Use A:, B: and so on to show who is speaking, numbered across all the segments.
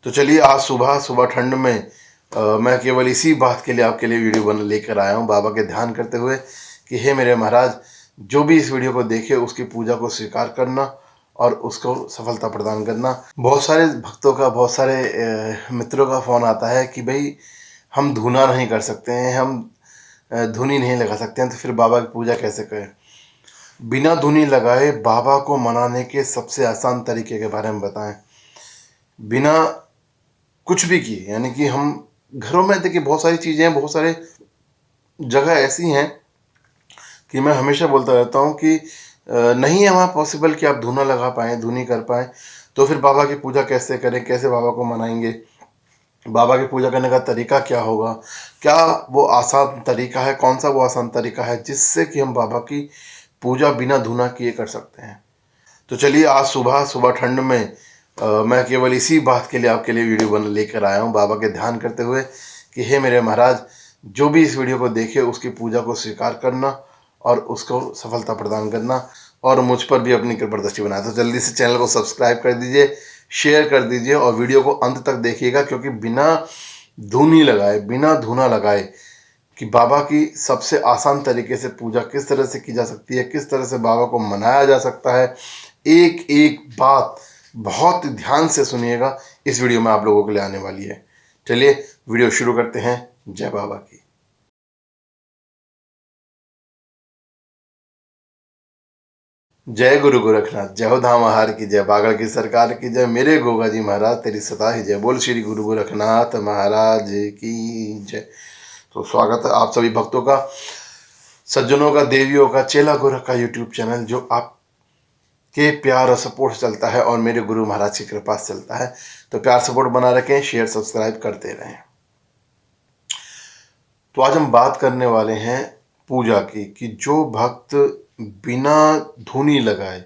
A: तो चलिए आज सुबह सुबह ठंड में मैं केवल इसी बात के लिए आपके लिए वीडियो बना लेकर आया हूँ, बाबा के ध्यान करते हुए कि हे मेरे महाराज, जो भी इस वीडियो को देखे उसकी पूजा को स्वीकार करना और उसको सफलता प्रदान करना। बहुत सारे भक्तों का, बहुत सारे मित्रों का फ़ोन आता है कि भाई हम धूना नहीं कर सकते हैं, हम धुनी नहीं लगा सकते हैं, तो फिर बाबा की पूजा कैसे करें। बिना धुनी लगाए बाबा को मनाने के सबसे आसान तरीके के बारे में बताएं। बिना कुछ भी किए, यानी कि हम घरों में देखिए बहुत सारी चीज़ें हैं, बहुत सारे जगह ऐसी हैं कि मैं हमेशा बोलता रहता हूँ कि नहीं है वहाँ पॉसिबल कि आप धूना लगा पाएँ, धुनी कर पाएँ, तो फिर बाबा की पूजा कैसे करें, कैसे बाबा को मनाएंगे, बाबा की पूजा करने का तरीका क्या होगा, क्या वो आसान तरीका है, कौन सा वो आसान तरीका है जिससे कि हम बाबा की पूजा बिना धुना किए कर सकते हैं। तो चलिए आज सुबह सुबह ठंड में मैं केवल इसी बात के लिए आपके लिए वीडियो बना लेकर आया हूँ, बाबा के ध्यान करते हुए कि हे मेरे महाराज, जो भी इस वीडियो को देखे उसकी पूजा को स्वीकार करना और उसको सफलता प्रदान करना और मुझ पर भी अपनी कृपा दृष्टि बनाए। तो जल्दी से चैनल को सब्सक्राइब कर दीजिए, शेयर कर दीजिए और वीडियो को अंत तक देखिएगा, क्योंकि बिना धुनी लगाए, बिना धुना लगाए कि बाबा की सबसे आसान तरीके से पूजा किस तरह से की जा सकती है, किस तरह से बाबा को मनाया जा सकता है, एक एक बात बहुत ध्यान से सुनिएगा। इस वीडियो में आप लोगों के लिए आने वाली है। चलिए वीडियो शुरू करते हैं। जय बाबा की। जय गुरु गोरखनाथ, जय हो धाम आहार की जय, बागड़ की सरकार की जय, मेरे गोगा जी महाराज तेरी सदा ही जय, बोल श्री गुरु गोरखनाथ महाराज की जय। तो स्वागत है आप सभी भक्तों का, सज्जनों का, देवियों का, चेला गोरख का यूट्यूब चैनल जो आप के प्यार और सपोर्ट चलता है और मेरे गुरु महाराज की कृपा से चलता है। तो प्यार सपोर्ट बना रखें, शेयर सब्सक्राइब करते रहें। तो आज हम बात करने वाले हैं पूजा की, कि जो भक्त बिना धुनी लगाए,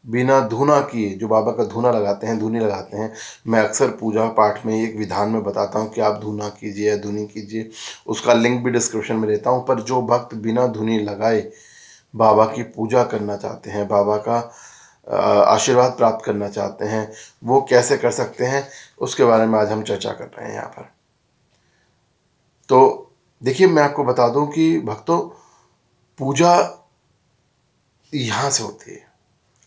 A: बिना धुना किए जो बाबा का धुना लगाते हैं, धुनी लगाते हैं। मैं अक्सर पूजा पाठ में एक विधान में बताता हूँ कि आप धुना कीजिए या धुनी कीजिए, उसका लिंक भी डिस्क्रिप्शन में देता हूँ। पर जो भक्त बिना धुनी लगाए बाबा की पूजा करना चाहते हैं, बाबा का आशीर्वाद प्राप्त करना चाहते हैं, वो कैसे कर सकते हैं, उसके बारे में आज हम चर्चा कर रहे हैं यहाँ पर। तो देखिए, मैं आपको बता दूं कि भक्तों, पूजा यहाँ से होती है,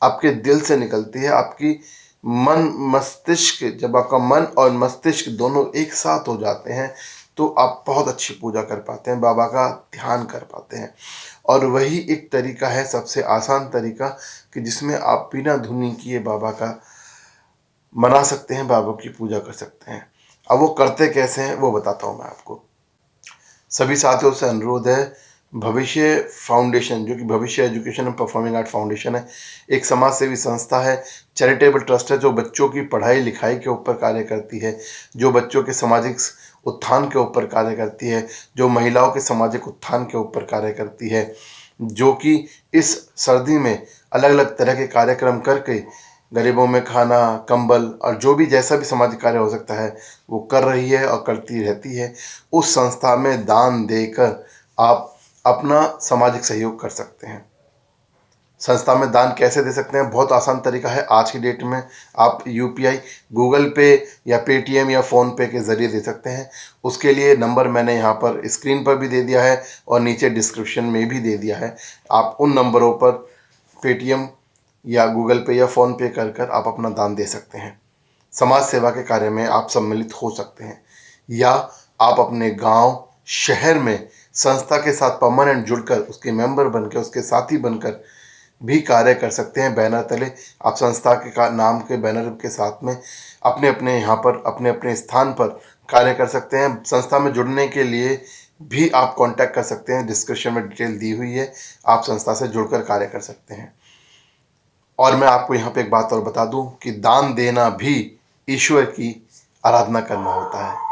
A: आपके दिल से निकलती है। आपकी मन मस्तिष्क, जब आपका मन और मस्तिष्क दोनों एक साथ हो जाते हैं तो आप बहुत अच्छी पूजा कर पाते हैं, बाबा का ध्यान कर पाते हैं। और वही एक तरीका है, सबसे आसान तरीका, कि जिसमें आप बिना धुनी किए बाबा का मना सकते हैं, बाबा की पूजा कर सकते हैं। अब वो करते कैसे हैं वो बताता हूँ मैं आपको। सभी साथियों से अनुरोध है, भविष्य फाउंडेशन, जो कि भविष्य education and performing art foundation है, एक समाज सेवी संस्था है, चैरिटेबल ट्रस्ट है, जो बच्चों की पढ़ाई लिखाई के ऊपर कार्य करती है, जो बच्चों के सामाजिक उत्थान के ऊपर कार्य करती है, जो महिलाओं के सामाजिक उत्थान के ऊपर कार्य करती है, जो कि इस सर्दी में अलग अलग तरह के कार्यक्रम करके गरीबों में खाना, कंबल और जो भी जैसा भी सामाजिक कार्य हो सकता है वो कर रही है और करती रहती है। उस संस्था में दान देकर आप अपना सामाजिक सहयोग कर सकते हैं। संस्था में दान कैसे दे सकते हैं? बहुत आसान तरीका है। आज की डेट में आप यूपीआई, गूगल पे या पेटीएम या फ़ोन पे के ज़रिए दे सकते हैं। उसके लिए नंबर मैंने यहाँ पर स्क्रीन पर भी दे दिया है और नीचे डिस्क्रिप्शन में भी दे दिया है। आप उन नंबरों पर पेटीएम या गूगल पे या फ़ोन पे कर कर आप अपना दान दे सकते हैं। समाज सेवा के कार्य में आप सम्मिलित हो सकते हैं, या आप अपने गांव, शहर में संस्था के साथ परमानेंट जुड़कर उसके मेंबर बनकर, उसके साथी बनकर भी कार्य कर सकते हैं। बैनर तले आप संस्था के नाम के बैनर के साथ में अपने अपने यहाँ पर, अपने अपने स्थान पर कार्य कर सकते हैं। संस्था में जुड़ने के लिए भी आप कांटेक्ट कर सकते हैं, डिस्क्रिप्शन में डिटेल दी हुई है, आप संस्था से जुड़कर कार्य कर सकते हैं। और मैं आपको यहाँ पे एक बात और बता दूं कि दान देना भी ईश्वर की आराधना करना होता है।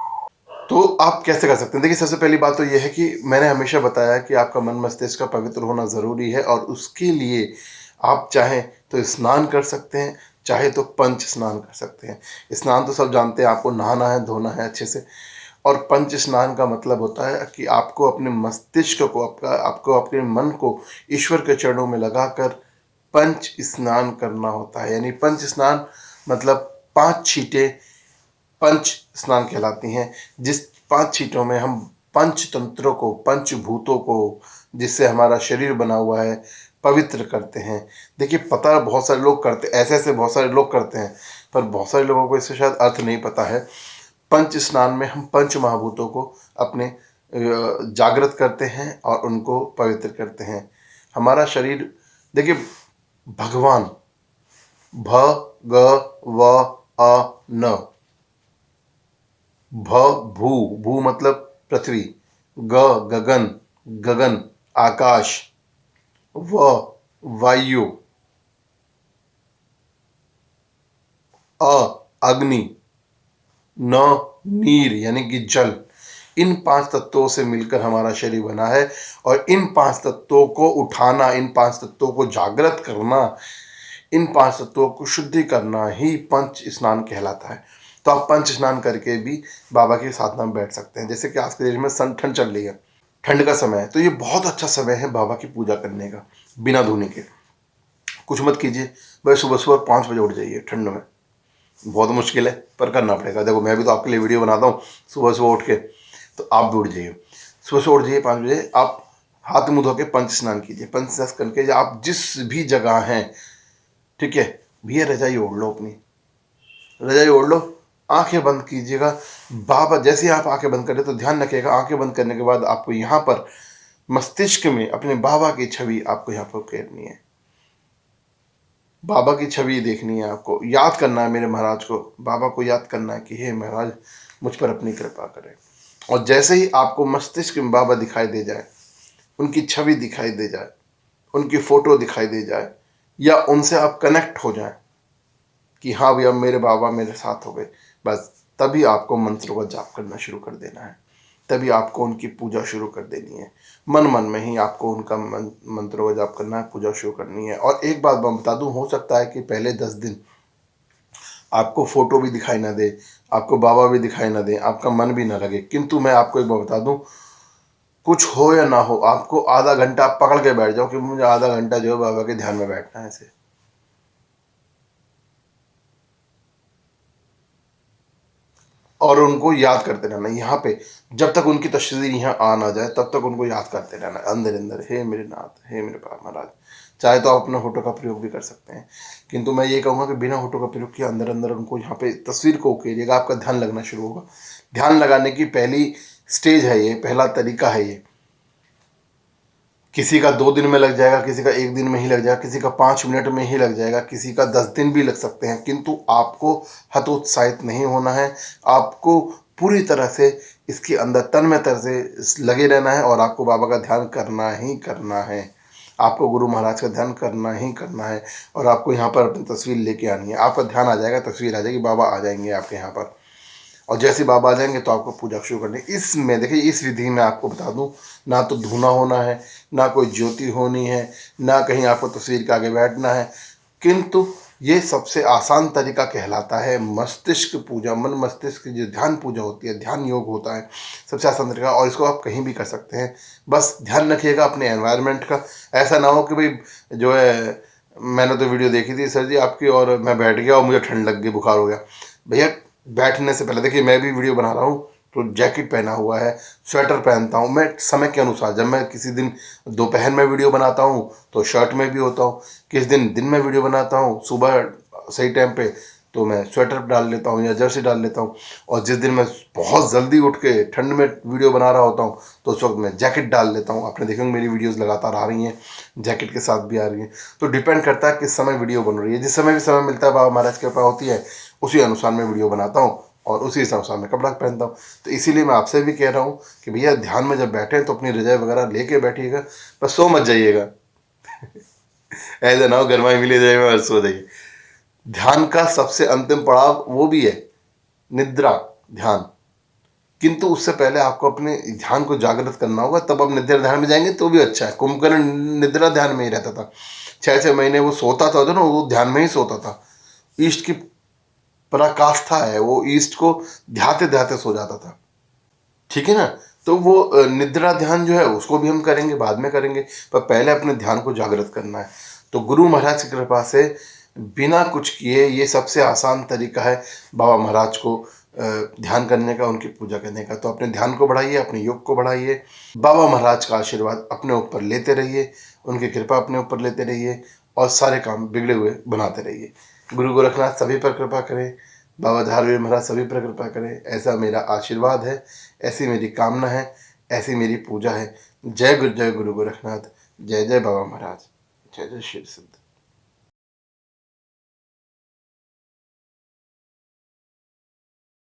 A: तो आप कैसे कर सकते हैं? देखिए, सबसे पहली बात तो यह है कि मैंने हमेशा बताया कि आपका मन मस्तिष्क का पवित्र होना ज़रूरी है, और उसके लिए आप चाहें तो स्नान कर सकते हैं, चाहे तो पंच स्नान कर सकते हैं। स्नान तो सब जानते हैं, आपको नहाना है, धोना है अच्छे से। और पंच स्नान का मतलब होता है कि आपको अपने मस्तिष्क को, आपको अपने मन को ईश्वर के चरणों में लगाकर पंच स्नान करना होता है। यानी पंच स्नान मतलब 5 छींटे पंच स्नान कहलाती हैं, जिस 5 छींटों में हम पंचतंत्रों को, पंचभूतों को, जिससे हमारा शरीर बना हुआ है, पवित्र करते हैं। देखिए, पता बहुत सारे लोग करते, ऐसे बहुत सारे लोग करते हैं, पर बहुत सारे लोगों को इससे शायद अर्थ नहीं पता है। पंच स्नान में हम पंच महाभूतों को अपने जागृत करते हैं और उनको पवित्र करते हैं। हमारा शरीर, देखिए, भगवान, भ ग व अ न, भ भू, भू मतलब पृथ्वी, ग गगन, गगन आकाश, व वायु, अ अग्नि, न नीर यानी कि जल। इन 5 तत्वों से मिलकर हमारा शरीर बना है और इन 5 तत्वों को उठाना, इन 5 तत्वों को जागृत करना, इन 5 तत्वों को शुद्धि करना ही पंच स्नान कहलाता है। तो आप पंच स्नान करके भी बाबा के साधना में बैठ सकते हैं। जैसे कि आज के देश में ठंड चल रही है, ठंड का समय है, तो ये बहुत अच्छा समय है बाबा की पूजा करने का, बिना धोने के। कुछ मत कीजिए, भाई सुबह सुबह 5 बजे उठ जाइए। ठंड में बहुत मुश्किल है, पर करना पड़ेगा। देखो, मैं भी तो आपके लिए वीडियो बनाता हूँ सुबह सुबह उठ के, तो आप भी उठ जाइए, सुबह सुबह उठ जाइए 5 बजे। आप हाथ मुँह धो के पंच स्नान कीजिए। पंच स्नान करके आप जिस भी जगह हैं, ठीक है भैया, रजाई ओढ़ लो, अपनी रजाई ओढ़ लो, आंखें बंद कीजिएगा। बाबा, जैसे ही आप आंखें बंद करें तो ध्यान रखिएगा, आंखें बंद करने के बाद आपको यहाँ पर मस्तिष्क में अपने बाबा की छवि आपको यहाँ पर उकेरनी है। बाबा की छवि देखनी है, आपको याद करना है, मेरे महाराज को, बाबा को याद करना है कि हे महाराज, मुझ पर अपनी कृपा करें। और जैसे ही आपको मस्तिष्क में बाबा दिखाई दे जाए, उनकी छवि दिखाई दे जाए, उनकी फोटो दिखाई दे जाए, या उनसे आप कनेक्ट हो जाएं कि हाँ भैया, मेरे बाबा मेरे साथ हो गए, बस तभी आपको मंत्रों का जाप करना शुरू कर देना है। तभी आपको उनकी पूजा शुरू कर देनी है। मन मन में ही आपको उनका मंत्रों का जाप करना है, पूजा शुरू करनी है। और एक बात मैं बता दूं, हो सकता है कि पहले 10 दिन आपको फोटो भी दिखाई ना दे, आपको बाबा भी दिखाई ना दे, आपका मन भी ना लगे, किंतु मैं आपको एक बात बता दूं, कुछ हो या ना हो, आपको आधा घंटा आप पकड़ के बैठ जाओ कि मुझे आधा घंटा जो है बाबा के ध्यान में बैठना है ऐसे, और उनको याद करते रहना। यहाँ पे जब तक उनकी तस्वीर यहाँ आ ना जाए, तब तक उनको याद करते रहना अंदर अंदर, हे मेरे नाथ, हे मेरे बाबा महाराज। चाहे तो आप अपने होठों का प्रयोग भी कर सकते हैं, किंतु मैं ये कहूँगा कि बिना होठों का प्रयोग किए अंदर अंदर उनको यहाँ पे तस्वीर को उकेरिएगा, आपका ध्यान लगना शुरू होगा। ध्यान लगाने की पहली स्टेज है ये, पहला तरीका है ये। किसी का 2 दिन में लग जाएगा, किसी का 1 दिन में ही लग जाएगा, किसी का 5 मिनट में ही लग जाएगा, किसी का 10 दिन भी लग सकते हैं, किंतु आपको हतोत्साहित नहीं होना है। आपको पूरी तरह से इसके अंदर तन्मय तरह से लगे रहना है और आपको बाबा का ध्यान करना ही करना है। आपको गुरु महाराज का ध्यान करना ही करना है और आपको यहाँ पर अपनी तस्वीर लेके आनी है। आपका ध्यान आ जाएगा, तस्वीर आ जाएगी, बाबा आ जाएंगे आपके यहाँ पर, और जैसे बाबा आ जाएंगे तो आपको पूजा शुरू करनी है। इसमें देखिए, इस विधि में आपको बता दूं, ना तो धुना होना है, ना कोई ज्योति होनी है, ना कहीं आपको तस्वीर के आगे बैठना है, किंतु ये सबसे आसान तरीका कहलाता है मस्तिष्क पूजा। मन मस्तिष्क की जो ध्यान पूजा होती है, ध्यान योग होता है, सबसे आसान तरीका, और इसको आप कहीं भी कर सकते हैं। बस ध्यान रखिएगा अपने एनवायरनमेंट का। ऐसा ना हो कि भाई जो है, मैंने तो वीडियो देखी थी सर जी आपकी, और मैं बैठ गया और मुझे ठंड लग गई, बुखार हो गया। भैया, बैठने से पहले, देखिए मैं भी वीडियो बना रहा हूँ तो जैकेट पहना हुआ है, स्वेटर पहनता हूँ मैं समय के अनुसार। जब मैं किसी दिन दोपहर में वीडियो बनाता हूँ तो शर्ट में भी होता हूँ, किस दिन दिन में वीडियो बनाता हूँ सुबह सही टाइम पे तो मैं स्वेटर डाल लेता हूँ या जर्सी डाल लेता हूँ, और जिस दिन मैं बहुत जल्दी उठ के ठंड में वीडियो बना रहा होता हूँ तो उस वक्त मैं जैकेट डाल लेता हूँ। आपने देखा मेरी वीडियोस लगातार आ रही हैं, जैकेट के साथ भी आ रही हैं। तो डिपेंड करता है किस समय वीडियो बन रही है। जिस समय भी समय मिलता है, बाबा महाराज की कृपा होती है, उसी अनुसार मैं वीडियो बनाता हूँ और उसी अनुसार मैं कपड़ा पहनता हूँ। तो इसीलिए मैं आपसे भी कह रहा हूँ कि भैया, ध्यान में जब बैठे तो अपनी रजाई वगैरह लेके बैठिएगा, बस सो मत जाइएगा। ऐसा ना हो गरमाई मिली रजाई में सो जाइए। ध्यान का सबसे अंतिम पड़ाव वो भी है निद्रा ध्यान, किंतु उससे पहले आपको अपने ध्यान को जागृत करना होगा, तब आप निद्रा ध्यान में जाएंगे तो भी अच्छा है। कुंभकर्ण निद्रा ध्यान में ही रहता था, 6 महीने वो सोता था ना, वो ध्यान में ही सोता था। ईस्ट की पराकाष्ठा है, वो ईस्ट को ध्याते ध्याते सो जाता था, ठीक है ना। तो वो निद्रा ध्यान जो है उसको भी हम करेंगे, बाद में करेंगे, पर पहले अपने ध्यान को जागृत करना है। तो गुरु महाराज की कृपा से बिना कुछ किए, ये सबसे आसान तरीका है बाबा महाराज को ध्यान करने का, उनकी पूजा करने का। तो अपने ध्यान को बढ़ाइए, अपने योग को बढ़ाइए, बाबा महाराज का आशीर्वाद अपने ऊपर लेते रहिए, उनकी कृपा अपने ऊपर लेते रहिए और सारे काम बिगड़े हुए बनाते रहिए। गुरु गोरखनाथ सभी पर कृपा करें, बाबा धारवीर महाराज सभी पर कृपा करें, ऐसा मेरा आशीर्वाद है, ऐसी मेरी कामना है, ऐसी मेरी पूजा है। जय गुरु गोरखनाथ, जय जय बाबा महाराज, जय जय शिव सिद्ध।